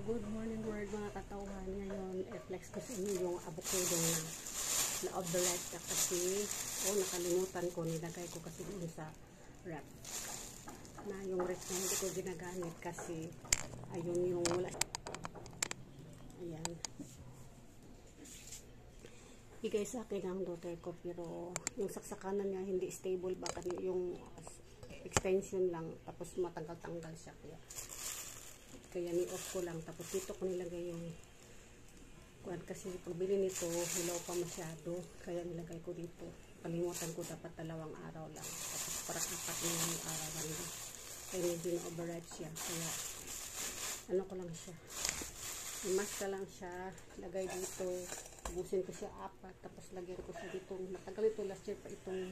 Good morning world mga katauhan. Ngayon, i-flex ko sa inyo yung avocado na loob the rep na kasi nakalimutan ko, nilagay ko kasi dun sa rep na yung rep na hindi ko ginagamit kasi ayun yung wala. Ayan, bigay sa akin ang daughter ko pero yung saksakanan niya hindi stable, baka yung extension lang tapos matanggal-tanggal siya, kaya ni-off ko lang. Tapos dito ko nilagay yung kuwan kasi pagbili nito hilaw pa masyado, kaya nilagay ko dito. Kalimutan ko dapat 2 araw lang, tapos parang 4 na yung araw lang, kaya medyo na-overripe siya, kaya ano ko lang siya, i-mask lang siya, lagay dito, ubusin ko siya 4, tapos lagyan ko siya dito. Matagal ito, last year pa itong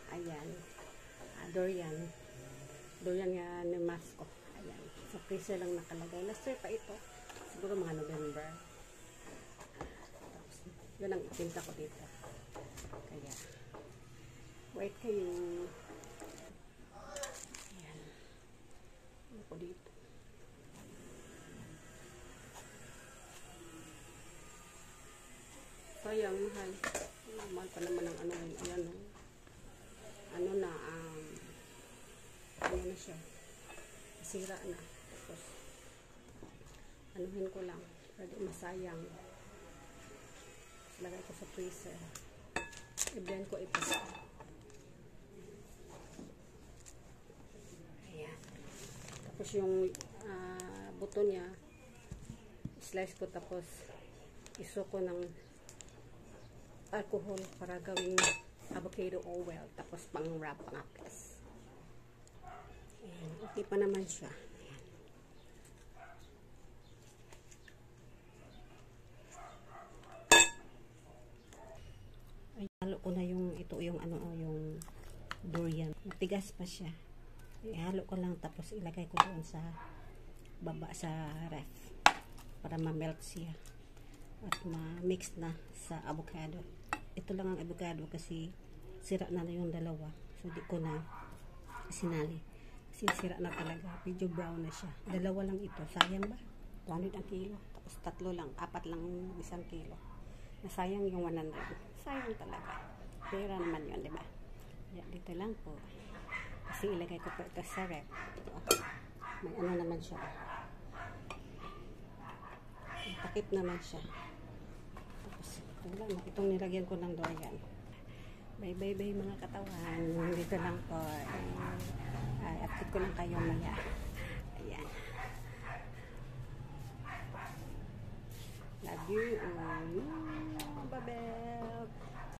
ayan, durian nga ni mask ko. Ayan, sa freezer lang nakalagay. Last year pa ito, siguro mga November. Tapos yun ang itinta ko dito, kaya wait kayo. Ayan, ano ko dito, sayang, mahal pa naman ang ayan, ano na siya, sira na. Tapos anuhin ko lang, pwede masayang. Tapos lagay ko sa freezer, i-blend ko ito. Ayan, tapos yung buto niya slice ko, tapos iso ko ng alcohol para gawing avocado oil, tapos pang wrap, pang apres. Ayan, okay pa naman siya. Ayan, halo ko na yung yung durian. Matigas pa siya. Ihalo ko lang, tapos ilagay ko doon sa baba sa ref para ma-melt siya at ma-mix na sa avocado. Ito lang ang avocado kasi sira na yung dalawa, so di ko na sinali kasi sira na talaga, medyo brown na siya. Dalawa lang ito, sayang ba? 200 ang kilo, tapos 4 lang 1 kilo. Nasayang yung 100, sayang talaga. Pera naman yun, diba? Dito lang po kasi ilagay ko pa ito sa rep. May naman siya, takip naman siya. Tapos wala na, itong nilagyan ko ng durian. Bye mga katawan, dito lang po. Update ko lang kayo maya. Ayan, love you.